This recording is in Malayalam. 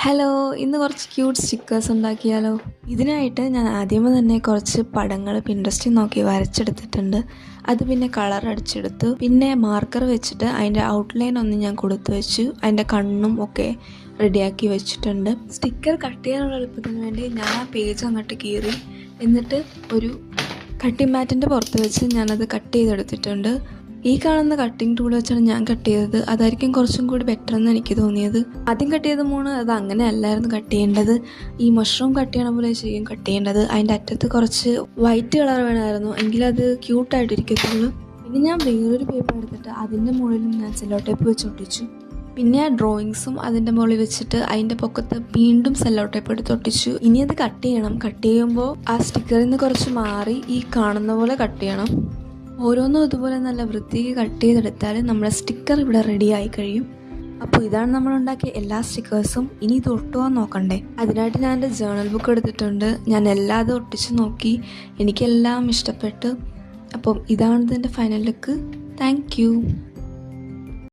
ഹലോ, ഇന്ന് കുറച്ച് ക്യൂട്ട് സ്റ്റിക്കേഴ്സ് ഉണ്ടാക്കിയാലോ? ഇതിനായിട്ട് ഞാൻ ആദ്യമേ തന്നെ കുറച്ച് പടങ്ങൾ പിൻട്രസ്റ്റിൽ നോക്കി വരച്ചെടുത്തിട്ടുണ്ട്. അത് പിന്നെ കളർ അടിച്ചെടുത്തു. പിന്നെ മാർക്കർ വെച്ചിട്ട് അതിൻ്റെ ഔട്ട്ലൈൻ ഒന്ന് ഞാൻ കൊടുത്തു വെച്ചു. അതിൻ്റെ കണ്ണും ഒക്കെ റെഡിയാക്കി വെച്ചിട്ടുണ്ട്. സ്റ്റിക്കർ കട്ട് ചെയ്യാനുള്ള എളുപ്പത്തിന് വേണ്ടി ഞാൻ ആ പേജ് അങ്ങോട്ട് കീറി എന്നിട്ട് ഒരു കട്ടിംഗ് മാറ്റിൻ്റെ പുറത്ത് വെച്ച് ഞാനത് കട്ട് ചെയ്തെടുത്തിട്ടുണ്ട്. ഈ കാണുന്ന കട്ടിംഗ് ടൂൾ വെച്ചാണ് ഞാൻ കട്ട് ചെയ്തത്. അതായിരിക്കും കുറച്ചും കൂടി ബെറ്റർ എന്ന് എനിക്ക് തോന്നിയത്. ആദ്യം കട്ട് ചെയ്ത അത് അങ്ങനെ അല്ലായിരുന്നു കട്ട് ചെയ്യേണ്ടത്. ഈ മഷ്റൂം കട്ട് ചെയ്യണ പോലെ ചെയ്യും കട്ട് ചെയ്യേണ്ടത്. അതിൻ്റെ അറ്റത്ത് കുറച്ച് വൈറ്റ് കളർ വേണമായിരുന്നു, എങ്കിലത് ക്യൂട്ടായിട്ടിരിക്കത്തുള്ളൂ. പിന്നെ ഞാൻ വേറൊരു പേപ്പർ എടുത്തിട്ട് അതിൻ്റെ മുകളിലും ഞാൻ സെല്ലോ ടേപ്പ് വെച്ച് ഒട്ടിച്ചു. പിന്നെ ആ ഡ്രോയിങ്സും അതിൻ്റെ മുകളിൽ വെച്ചിട്ട് അതിൻ്റെ പൊക്കത്ത് വീണ്ടും സെല്ലോ ടേപ്പ് എടുത്ത് ഒട്ടിച്ചു. ഇനി അത് കട്ട് ചെയ്യണം. കട്ട് ചെയ്യുമ്പോൾ ആ സ്റ്റിക്കറിൽ നിന്ന് കുറച്ച് മാറി ഈ കാണുന്ന പോലെ കട്ട് ചെയ്യണം. ഓരോന്നും ഇതുപോലെ നല്ല വൃത്തിക്ക് കട്ട് ചെയ്തെടുത്താൽ നമ്മുടെ സ്റ്റിക്കർ ഇവിടെ റെഡി ആയി കഴിയും. അപ്പോൾ ഇതാണ് നമ്മൾ ഉണ്ടാക്കിയ എല്ലാ സ്റ്റിക്കേഴ്സും. ഇനി ഇത് ഒട്ടുവാൻ നോക്കണ്ടേ. അതിനായിട്ട് ഞാൻ എൻ്റെ ജേർണൽ ബുക്ക് എടുത്തിട്ടുണ്ട്. ഞാൻ എല്ലാതും ഒട്ടിച്ച് നോക്കി, എനിക്കെല്ലാം ഇഷ്ടപ്പെട്ടു. അപ്പം ഇതാണ് ഇതിൻ്റെ ഫൈനൽ ലുക്ക്. Thank you.